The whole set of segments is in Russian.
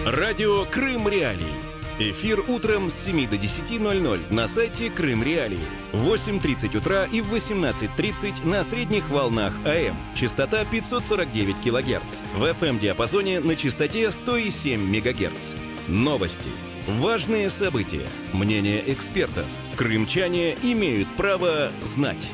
Радио «Крым Реалии». Эфир утром с 7 до 10:00 на сайте Крым Реалии. В 8:30 утра и в 18:30 на средних волнах АМ. Частота 549 кГц. В FM-диапазоне на частоте 107 МГц. Новости. Важные события. Мнения экспертов. Крымчане имеют право знать.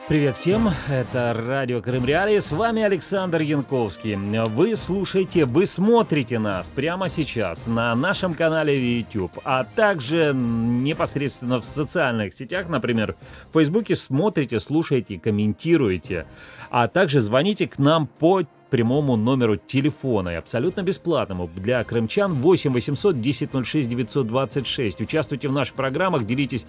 Привет всем, это радио Крым Реалии, с вами Александр Янковский. Вы слушаете, вы смотрите нас прямо сейчас на нашем канале в YouTube, а также непосредственно в социальных сетях, например, в Фейсбуке смотрите, слушаете, комментируете, а также звоните к нам по прямому номеру телефона, и абсолютно бесплатному для крымчан 8 800 10 06 926. Участвуйте в наших программах, делитесь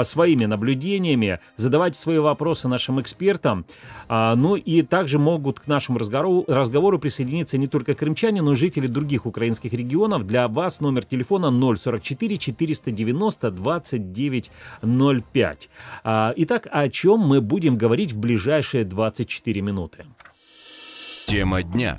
своими наблюдениями, задавайте свои вопросы нашим экспертам. Ну и также могут к нашему разговору присоединиться не только крымчане, но и жители других украинских регионов. Для вас номер телефона 044 490 29 05. Итак, о чем мы будем говорить в ближайшие 24 минуты? Тема дня.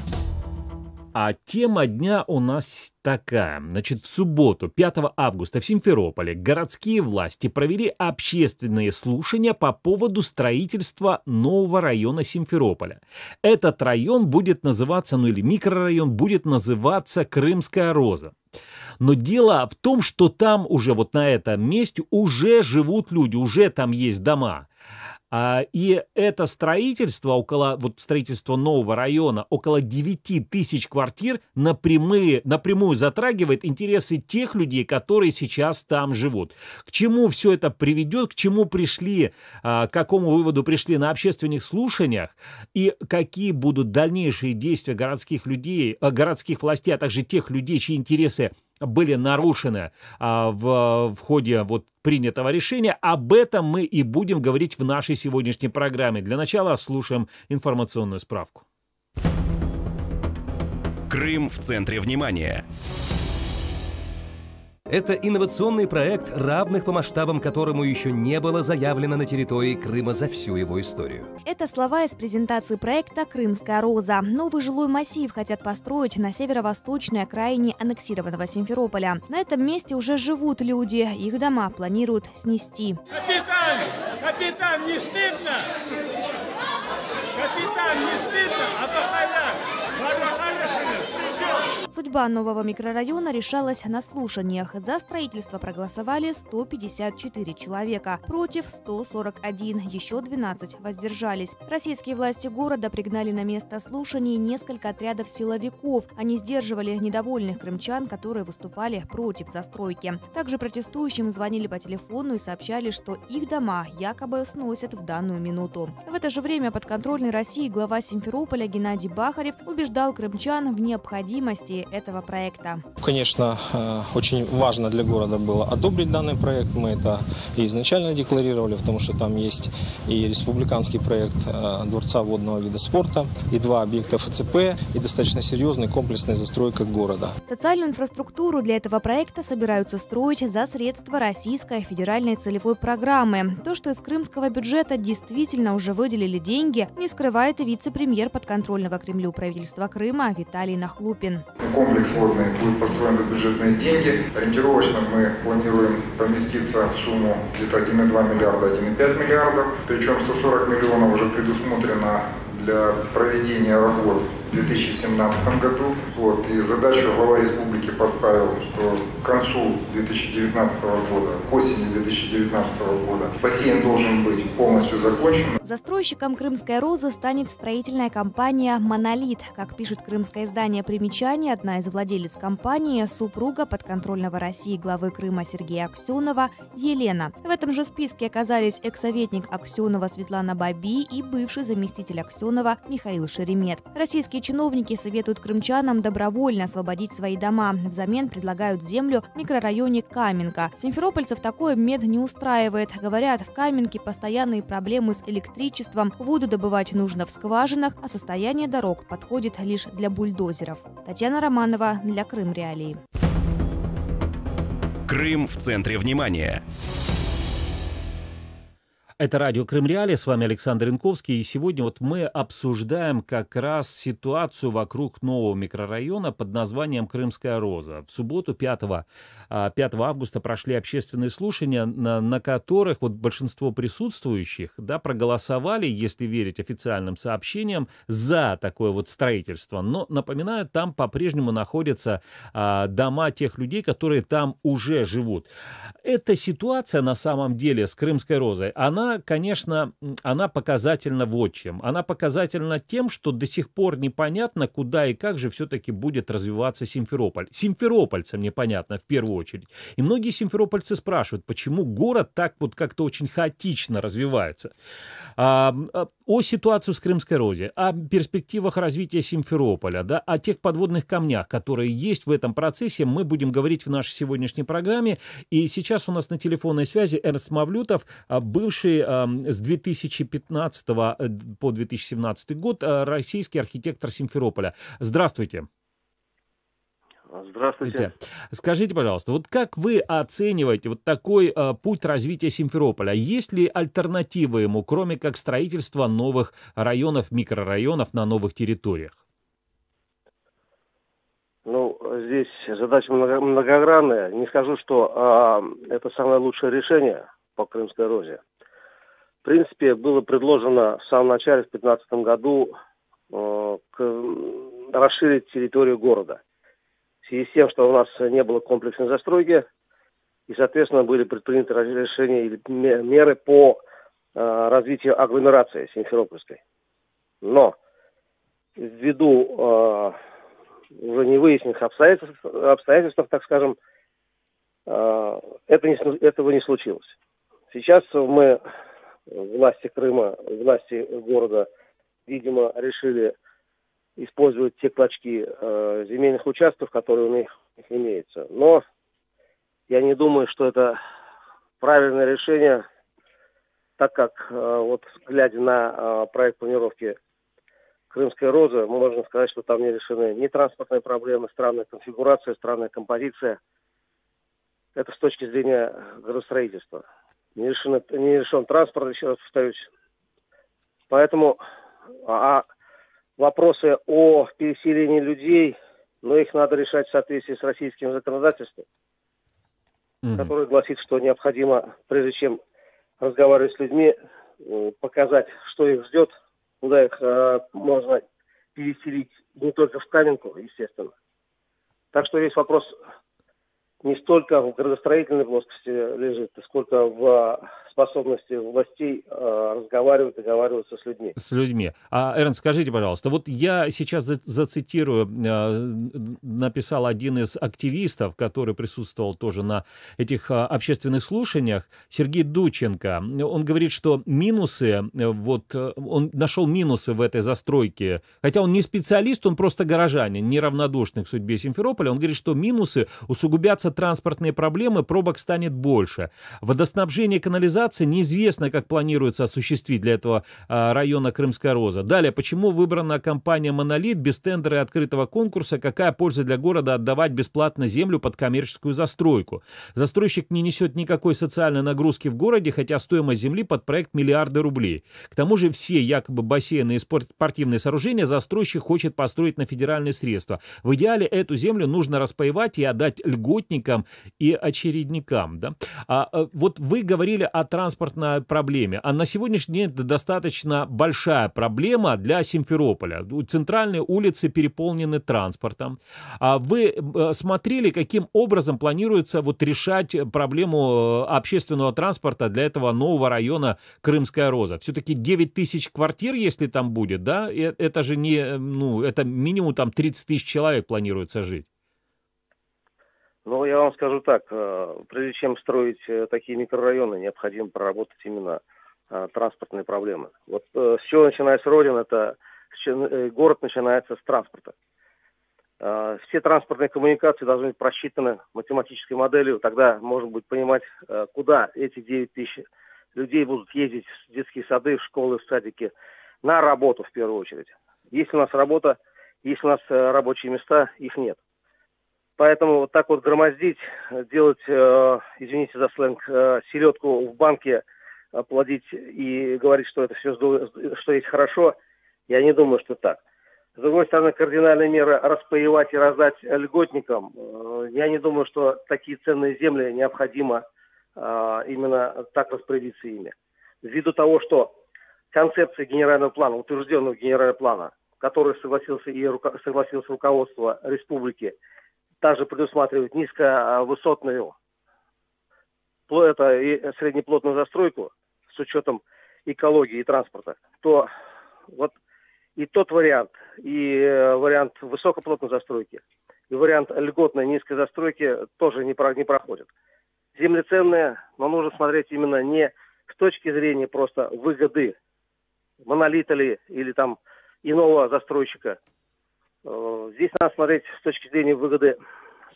А тема дня у нас такая. Значит, в субботу, 5 августа, в Симферополе городские власти провели общественные слушания по поводу строительства нового района Симферополя. Этот район будет называться, или микрорайон будет называться Крымская Роза. Но дело в том, что там уже вот на этом месте уже живут люди, уже там есть дома. И это строительство, строительство нового района, около 9 тысяч квартир напрямую затрагивает интересы тех людей, которые сейчас там живут. К чему все это приведет, к чему пришли, к какому выводу пришли на общественных слушаниях, и какие будут дальнейшие действия городских властей, а также тех людей, чьи интересы были нарушены в ходе принятого решения. Об этом мы и будем говорить в нашей сегодняшней программе. Для начала слушаем информационную справку. Крым в центре внимания. Это инновационный проект, равных по масштабам которому еще не было заявлено на территории Крыма за всю его историю. Это слова из презентации проекта «Крымская Роза». Новый жилой массив хотят построить на северо-восточной окраине аннексированного Симферополя. На этом месте уже живут люди, их дома планируют снести. Капитан, не стыдно? Капитан, не стыдно? А Судьба нового микрорайона решалась на слушаниях. За строительство проголосовали 154 человека, против 141, еще 12 воздержались. Российские власти города пригнали на место слушаний несколько отрядов силовиков. Они сдерживали недовольных крымчан, которые выступали против застройки. Также протестующим звонили по телефону и сообщали, что их дома якобы сносят в данную минуту. В это же время подконтрольный России глава Симферополя Геннадий Бахарев убеждал крымчан в необходимости этого проекта. Конечно, очень важно для города было одобрить данный проект. Мы это и изначально декларировали, потому что там есть и республиканский проект дворца водного вида спорта, и 2 объекта ФЦП, и достаточно серьезная комплексная застройка города. Социальную инфраструктуру для этого проекта собираются строить за средства Российской федеральной целевой программы. То, что из крымского бюджета действительно уже выделили деньги, не скрывает и вице-премьер подконтрольного Кремлю правительства Крыма Виталий Нахлупин. Комплекс водный будет построен за бюджетные деньги. Ориентировочно мы планируем поместиться в сумму где-то 1,2 миллиарда, 1,5 миллиардов. Причем 140 миллионов уже предусмотрено для проведения работ в 2017 году. И задачу глава республики поставил, что к концу 2019 года, к осени 2019 года бассейн должен быть полностью закончен. Застройщиком Крымской Розы станет строительная компания «Монолит». Как пишет крымское издание «Примечание», одна из владелец компании – супруга подконтрольного России главы Крыма Сергея Аксенова Елена. В этом же списке оказались экс-советник Аксенова Светлана Баби и бывший заместитель Аксенова Михаил Шеремет. Российские чиновники советуют крымчанам добровольно освободить свои дома. Взамен предлагают землю в микрорайоне Каменка. Симферопольцев такой обмен не устраивает. Говорят, в Каменке постоянные проблемы с электричеством, воду добывать нужно в скважинах, а состояние дорог подходит лишь для бульдозеров. Татьяна Романова для Крым Реалии. Крым в центре внимания. Это радио Крым Реалии, с вами Александр Янковский, и сегодня вот мы обсуждаем как раз ситуацию вокруг нового микрорайона под названием Крымская Роза. В субботу 5 августа прошли общественные слушания, на которых вот большинство присутствующих, да, проголосовали, если верить официальным сообщениям, за такое вот строительство. Но, напоминаю, там по-прежнему находятся дома тех людей, которые там уже живут. Эта ситуация на самом деле с Крымской Розой, она, конечно, она показательна вот чем. Она показательна тем, что до сих пор непонятно, куда и как же все-таки будет развиваться Симферополь. Симферопольцам непонятно в первую очередь. И многие симферопольцы спрашивают, почему город так вот как-то очень хаотично развивается. О ситуации с Крымской Розе, о перспективах развития Симферополя, да, о тех подводных камнях, которые есть в этом процессе, мы будем говорить в нашей сегодняшней программе. И сейчас у нас на телефонной связи Эрнст Мавлютов, бывший с 2015 по 2017 год российский архитектор Симферополя. Здравствуйте. Здравствуйте. Скажите, пожалуйста, вот как вы оцениваете вот такой путь развития Симферополя? Есть ли альтернативы ему, кроме как строительства новых районов, микрорайонов на новых территориях? Ну, здесь задача многогранная. Не скажу, что это самое лучшее решение по Крымской Розе. В принципе, было предложено в самом начале, в 2015 году, расширить территорию города. В связи с тем, что у нас не было комплексной застройки, и, соответственно, были предприняты решения или меры по развитию агломерации Симферопольской. Но ввиду уже невыясненных обстоятельств, так скажем, этого не случилось. Сейчас мы, власти Крыма, власти города, видимо, решили использовать те клочки земельных участков, которые у них имеются. Но я не думаю, что это правильное решение, так как, вот глядя на проект планировки Крымской Розы, можно сказать, что там не решены ни транспортные проблемы, странная конфигурация, странная композиция. Это с точки зрения градостроительства. Не решен транспорт, еще раз повторюсь. Поэтому вопросы о переселении людей, но их надо решать в соответствии с российским законодательством, которое гласит, что необходимо, прежде чем разговаривать с людьми, показать, что их ждет, куда их можно переселить, не только в Каменку, естественно. Так что весь вопрос не столько в градостроительной плоскости лежит, сколько в способности властей разговаривать, договариваться с людьми. С людьми. Эрнст, скажите, пожалуйста, вот я сейчас зацитирую, написал один из активистов, который присутствовал тоже на этих общественных слушаниях, Сергей Дученко. Он говорит, что минусы, вот он нашел минусы в этой застройке, хотя он не специалист, он просто горожанин, неравнодушный к судьбе Симферополя. Он говорит, что минусы усугубятся транспортные проблемы, пробок станет больше. Водоснабжение и канализация неизвестно, как планируется осуществить для этого района Крымская Роза. Далее, почему выбрана компания «Монолит» без тендера и открытого конкурса? Какая польза для города отдавать бесплатно землю под коммерческую застройку? Застройщик не несет никакой социальной нагрузки в городе, хотя стоимость земли под проект миллиарды рублей. К тому же все якобы бассейны и спортивные сооружения застройщик хочет построить на федеральные средства. В идеале эту землю нужно распаевать и отдать льготникам и очередникам. Да? Вот вы говорили о транспортной проблеме, а на сегодняшний день это достаточно большая проблема для Симферополя. Центральные улицы переполнены транспортом. Вы смотрели, каким образом планируется вот решать проблему общественного транспорта для этого нового района Крымская Роза? Все-таки 9 тысяч квартир, если там будет, да? Это же не, ну, это минимум там 30 тысяч человек планируется жить. Ну, я вам скажу так, прежде чем строить такие микрорайоны, необходимо проработать именно транспортные проблемы. Вот с чего начинается Родина, это город начинается с транспорта. Все транспортные коммуникации должны быть просчитаны математической моделью, тогда можно будет понимать, куда эти 9 тысяч людей будут ездить в детские сады, в школы, в садики, на работу в первую очередь. Есть у нас работа, есть у нас рабочие места, их нет. Поэтому вот так вот громоздить, делать, извините за сленг, селедку в банке плодить и говорить, что это все, что есть хорошо, я не думаю, что так. С другой стороны, кардинальные меры распаевать и раздать льготникам, я не думаю, что такие ценные земли необходимо именно так распорядиться ими. Ввиду того, что концепция генерального плана, утвержденного генерального плана, который согласилось руководство республики, также предусматривает низковысотную и среднеплотную застройку с учетом экологии и транспорта, то вот и тот вариант, и вариант высокоплотной застройки, и вариант льготной низкой застройки тоже не проходят. Земли ценные, но нужно смотреть именно не с точки зрения просто выгоды монолита ли или там иного застройщика. Здесь надо смотреть с точки зрения выгоды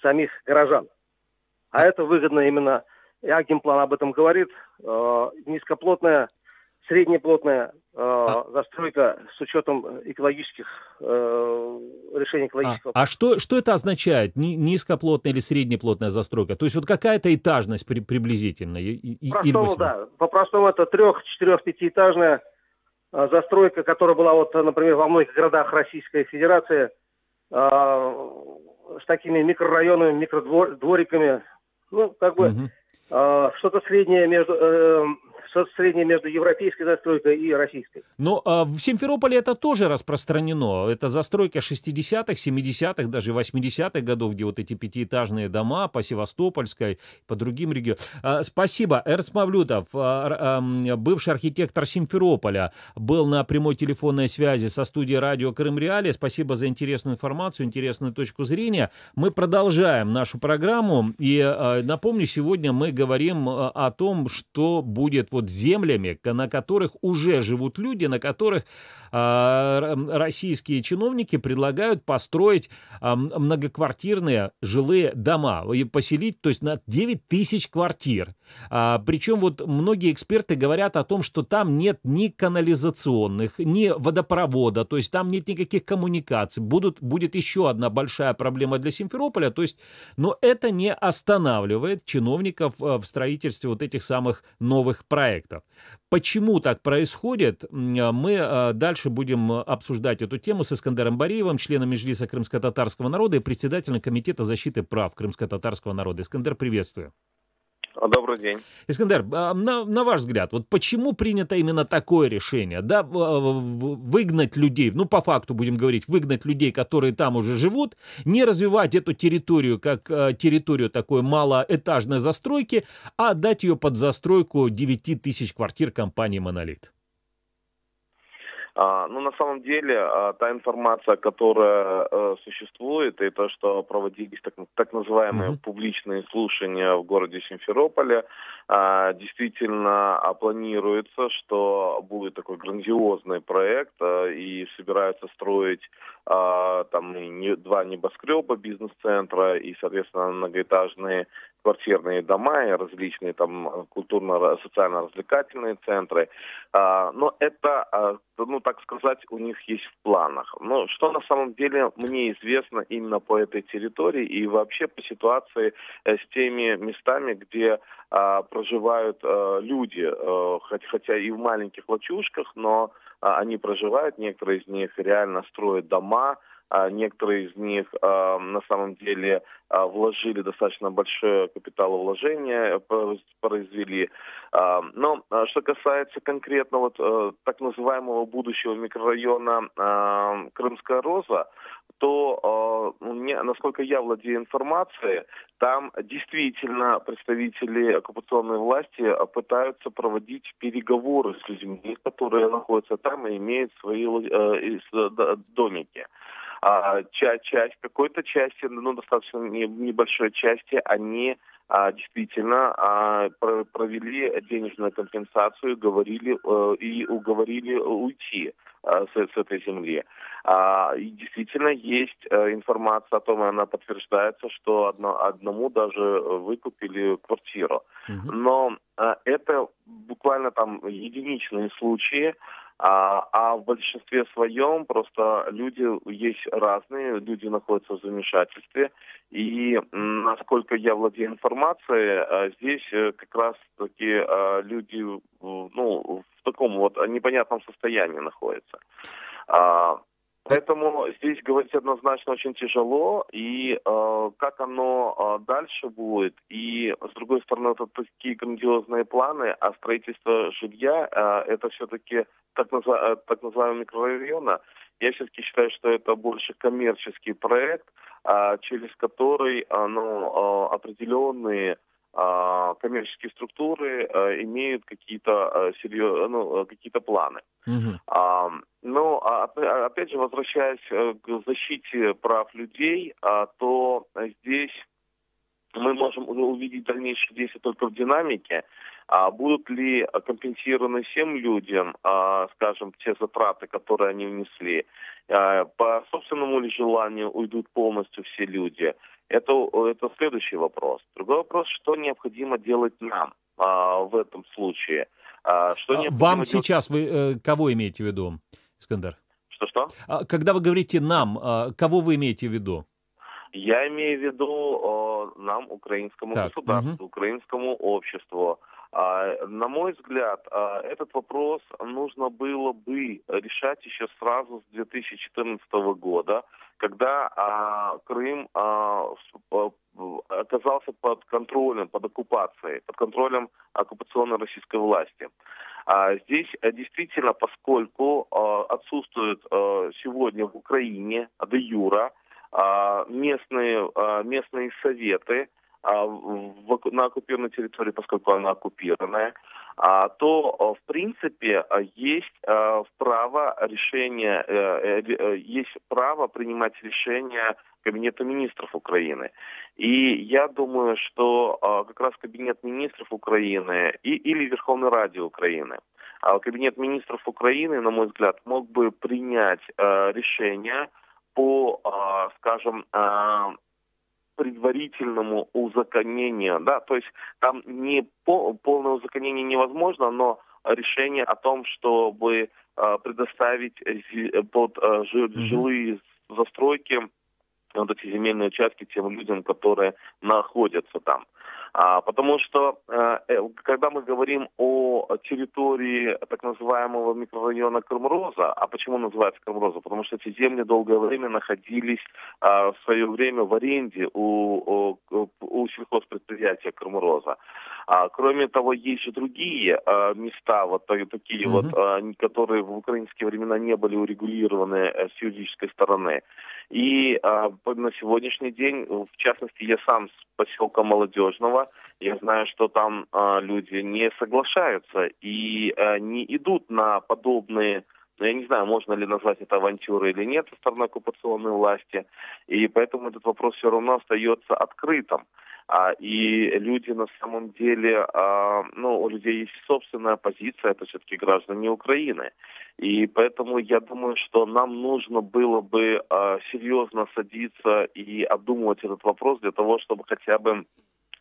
самих горожан. А это выгодно именно, и Агимплан об этом говорит, низкоплотная, среднеплотная застройка с учетом экологических решений экологических вопросов. Что это означает? Низкоплотная или среднеплотная застройка? То есть вот какая-то этажность приблизительно? По-простому, да. По-простому это 3-, 4-, 5-этажная застройка, которая была, вот, например, во многих городах Российской Федерации с такими микрорайонами, микродвориками, ну, как бы что-то среднее между европейской застройкой и российской. Но в Симферополе это тоже распространено. Это застройка 60-х, 70-х, даже 80-х годов, где вот эти пятиэтажные дома по Севастопольской, по другим регионам. Спасибо. Эрнст Мавлютов, бывший архитектор Симферополя, был на прямой телефонной связи со студией радио Крым Реалии. Спасибо за интересную информацию, интересную точку зрения. Мы продолжаем нашу программу. И напомню, сегодня мы говорим о том, что будет вот землями, на которых уже живут люди, на которых российские чиновники предлагают построить многоквартирные жилые дома и поселить, то есть на 9 тысяч квартир. Причем вот многие эксперты говорят о том, что там нет ни канализационных, ни водопровода, то есть там нет никаких коммуникаций. Будет еще одна большая проблема для Симферополя, то есть, но это не останавливает чиновников в строительстве вот этих самых новых проектов. Почему так происходит, мы дальше будем обсуждать эту тему с Искандером Бариевым, членом Меджлиса крымско-татарского народа и председателем Комитета защиты прав крымско-татарского народа. Искандер, приветствую. Добрый день. Искандер, на ваш взгляд, вот почему принято именно такое решение? Да, выгнать людей, ну, по факту будем говорить, выгнать людей, которые там уже живут, не развивать эту территорию как территорию такой малоэтажной застройки, а отдать ее под застройку 9 тысяч квартир компании «Монолит». Ну, на самом деле, та информация, которая существует, и то, что проводились так называемые публичные слушания в городе Симферополе, действительно планируется, что будет такой грандиозный проект, и собираются строить там 2 небоскреба бизнес-центра и, соответственно, многоэтажные квартирные дома и различные там культурно-социально-развлекательные центры. Но это, ну, так сказать, у них есть в планах. Но что на самом деле мне известно именно по этой территории и вообще по ситуации с теми местами, где проживают люди, хотя и в маленьких лачушках, но они проживают, некоторые из них реально строят дома, некоторые из них на самом деле вложили достаточно большое капиталовложение, произвели. Но что касается конкретно вот так называемого будущего микрорайона Крымская Роза, то, насколько я владею информацией, там действительно представители оккупационной власти пытаются проводить переговоры с людьми, которые находятся там и имеют свои домики. Какой-то части, ну, достаточно небольшой части, они действительно провели денежную компенсацию и уговорили уйти с этой земли. И действительно есть информация о том, и она подтверждается, что одному даже выкупили квартиру. Но это буквально там единичные случаи. А в большинстве своем просто люди есть разные, люди находятся в замешательстве. И насколько я владею информацией, здесь как раз-таки люди в таком вот непонятном состоянии находятся. Поэтому здесь говорить однозначно очень тяжело, и как оно дальше будет, и с другой стороны, это такие грандиозные планы, а строительство жилья, это все-таки так называемые микрорайоны. Я все-таки считаю, что это больше коммерческий проект, через который определенные коммерческие структуры имеют какие-то какие-то планы. Опять же, возвращаясь к защите прав людей, то здесь мы можем увидеть дальнейшие действия только в динамике. Будут ли компенсированы всем людям, скажем, те затраты, которые они внесли? По собственному ли желанию уйдут полностью все люди? Это следующий вопрос. Другой вопрос, что необходимо делать нам в этом случае? Вам сейчас вы кого имеете в виду, Искандер? Что? Когда вы говорите «нам», кого вы имеете в виду? Я имею в виду нам, украинскому государству, украинскому обществу. На мой взгляд, этот вопрос нужно было бы решать еще сразу с 2014 года, когда Крым оказался под контролем, под оккупацией, под контролем оккупационной российской власти. Здесь действительно, поскольку отсутствует сегодня в Украине де юре местные советы на оккупированной территории, поскольку она оккупированная, то в принципе есть право принимать решения Кабинета министров Украины. И я думаю, что как раз Кабинет министров Украины или Верховная Рада Украины, Кабинет министров Украины, на мой взгляд, мог бы принять решение по, скажем, предварительному узаконению, да, то есть там не полное узаконение невозможно, но решение о том, чтобы предоставить под жилые застройки вот эти земельные участки тем людям, которые находятся там. Потому что, когда мы говорим о территории так называемого микрорайона Крым-Роза, а почему называется Крым-Роза? Потому что эти земли долгое время находились в свое время в аренде у сельхозпредприятия Крым-Роза. Кроме того, есть же другие места, вот такие вот, которые в украинские времена не были урегулированы с юридической стороны. И на сегодняшний день, в частности, я сам с поселка Молодежного, я знаю, что там люди не соглашаются и не идут на подобные, я не знаю, можно ли назвать это авантюрой или нет со стороны оккупационной власти, и поэтому этот вопрос все равно остается открытым. И люди на самом деле, у людей есть собственная позиция, это все-таки граждане Украины. И поэтому я думаю, что нам нужно было бы серьезно садиться и обдумывать этот вопрос для того, чтобы хотя бы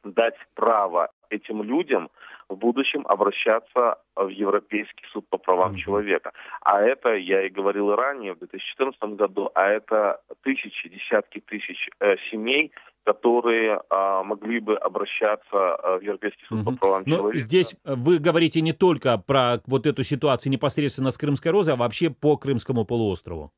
дать право этим людям в будущем обращаться в Европейский суд по правам человека. А это, я и говорил и ранее, в 2014 году, а это десятки тысяч семей, которые могли бы обращаться в Европейский суд по правам человека. Здесь вы говорите не только про вот эту ситуацию непосредственно с Крымской Розой, а вообще по Крымскому полуострову.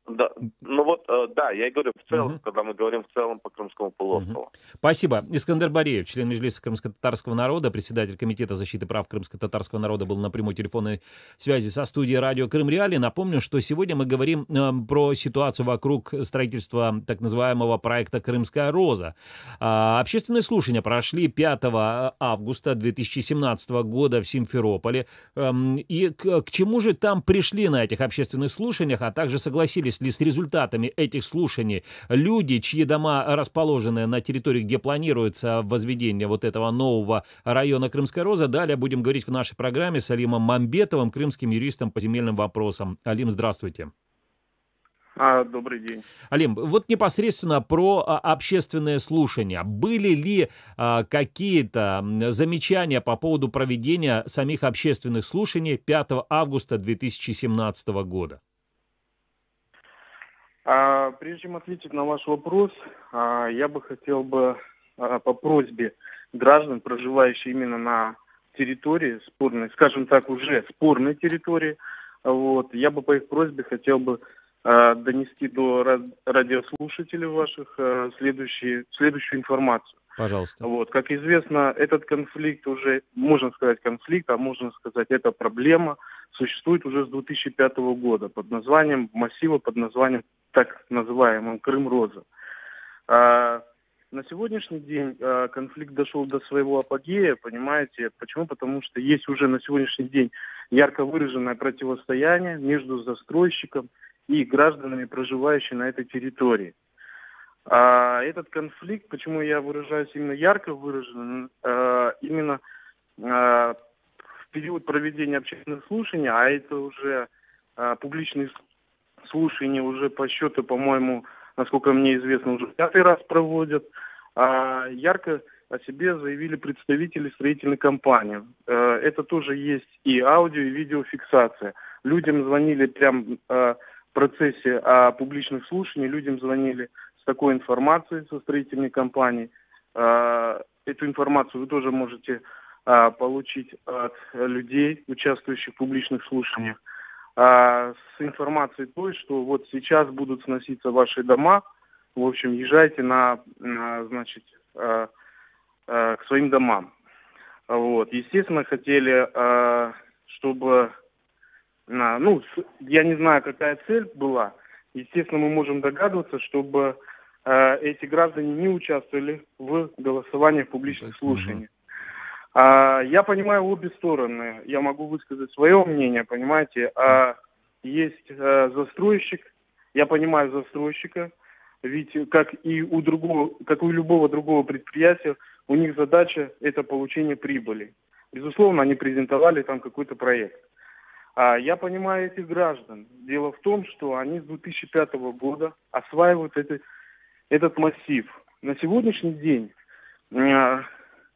Да, я и говорю в целом, когда мы говорим в целом по Крымскому полуострову. Спасибо. Искандер Бареев, член Меджлиса крымско-татарского народа, председатель Комитета защиты прав крымско-татарского народа, был на прямой телефонной связи со студией радио Крым Реалии. Напомню, что сегодня мы говорим про ситуацию вокруг строительства так называемого проекта «Крымская Роза». Общественные слушания прошли 5 августа 2017 года в Симферополе. И к чему же там пришли на этих общественных слушаниях, а также согласились ли с результатами этих слушаний люди, чьи дома расположены на территории, где планируется возведение вот этого нового района Крымская Роза. Далее будем говорить в нашей программе с Алимом Мамбетовым, крымским юристом по земельным вопросам. Алим, здравствуйте. Добрый день. Алим, вот непосредственно про общественные слушания. Были ли какие-то замечания по поводу проведения самих общественных слушаний 5 августа 2017 года? Прежде чем ответить на ваш вопрос, я бы хотел бы по просьбе граждан, проживающих именно на территории спорной, скажем так, уже спорной территории, я бы по их просьбе хотел бы донести до радиослушателей ваших следующую информацию. Пожалуйста. Как известно, этот конфликт уже, можно сказать конфликт, а можно сказать, эта проблема существует уже с 2005 года под названием так называемым Крым-Роза. На сегодняшний день конфликт дошел до своего апогея, понимаете? Почему? Потому что есть уже на сегодняшний день ярко выраженное противостояние между застройщиком и гражданами, проживающими на этой территории. Этот конфликт, почему я выражаюсь именно ярко выраженно, именно в период проведения общественных слушаний, а это уже публичные слушания уже по счету, по-моему, насколько мне известно, уже 5-й раз проводят, ярко о себе заявили представители строительной компании. Это тоже есть и аудио, и видеофиксация. Людям звонили прямо в процессе публичных слушаний, людям звонили с такой информацией со строительной компании. Эту информацию вы тоже можете получить от людей, участвующих в публичных слушаниях. С информацией той, что вот сейчас будут сноситься ваши дома, в общем, езжайте к своим домам. Естественно, хотели, чтобы, я не знаю, какая цель была. Естественно, мы можем догадываться, чтобы эти граждане не участвовали в голосовании в публичных слушаниях. Я понимаю обе стороны. Я могу высказать свое мнение, понимаете. Есть застройщик. Я понимаю застройщика. Ведь как и у любого другого предприятия, у них задача – это получение прибыли. Безусловно, они презентовали там какой-то проект. Я понимаю этих граждан. Дело в том, что они с 2005 года осваивают этот массив. На сегодняшний день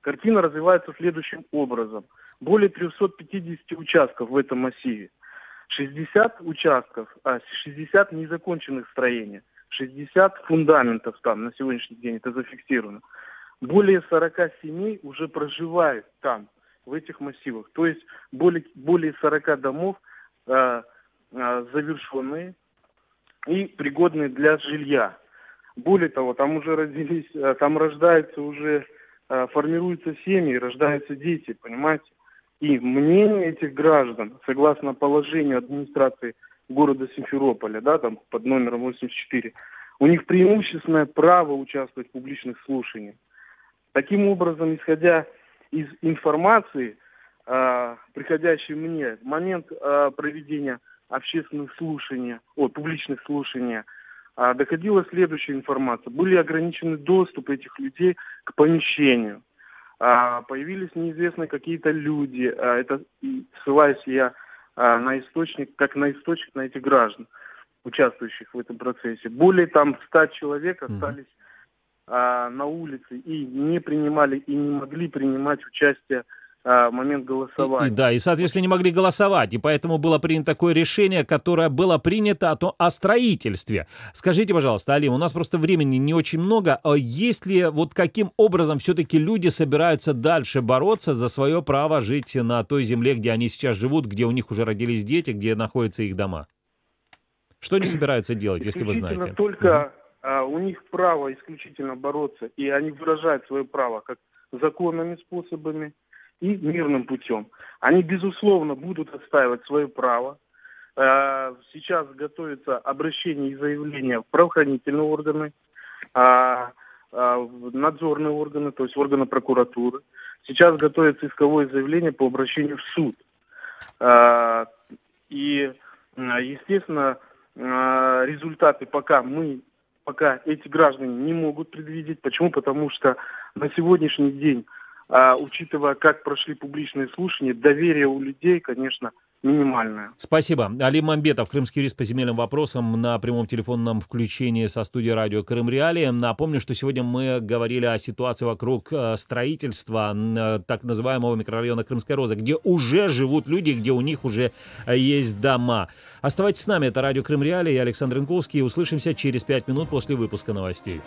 картина развивается следующим образом. Более 350 участков в этом массиве. 60 участков, 60 незаконченных строений. 60 фундаментов там на сегодняшний день, это зафиксировано. Более 40 семей уже проживают там, в этих массивах. То есть более 40 домов завершенные и пригодные для жилья. Более того, там уже рождаются уже, формируются семьи, рождаются дети, понимаете? И мнение этих граждан, согласно положению администрации города Симферополя, там под номером 84, у них преимущественное право участвовать в публичных слушаниях. Таким образом, исходя из информации, приходящей мне, в момент проведения общественных слушаний, публичных слушаний, доходила следующая информация. Были ограничены доступ этих людей к помещению. Появились неизвестные какие-то люди. Это ссылаюсь я на источник на этих граждан, участвующих в этом процессе. Более 100 человек остались на улице и не принимали и не могли принимать участие в момент голосования. И, соответственно, не могли голосовать. И поэтому было принято такое решение, которое было принято о строительстве. Скажите, пожалуйста, Алим, у нас просто времени не очень много. Есть ли, каким образом все-таки люди собираются дальше бороться за свое право жить на той земле, где они сейчас живут, где у них уже родились дети, где находятся их дома? Что они собираются делать, если вы знаете? Только у них право исключительно бороться, и они выражают свое право как законными способами и мирным путем. Они, безусловно, будут отстаивать свое право. Сейчас готовится обращение и заявление в правоохранительные органы, в надзорные органы, то есть органы прокуратуры. Сейчас готовится исковое заявление по обращению в суд. И, естественно, результаты пока эти граждане не могут предвидеть. Почему? Потому что на сегодняшний день, учитывая, как прошли публичные слушания, доверие у людей, конечно, минимальная. Спасибо. Али Мамбетов, крымский юрист по земельным вопросам, на прямом телефонном включении со студией радио Крым Реалии. Напомню, что сегодня мы говорили о ситуации вокруг строительства так называемого микрорайона Крымская Роза, где уже живут люди, где у них уже есть дома. Оставайтесь с нами, это радио Крым Реалии, я Александр Янковский. Услышимся через 5 минут после выпуска новостей.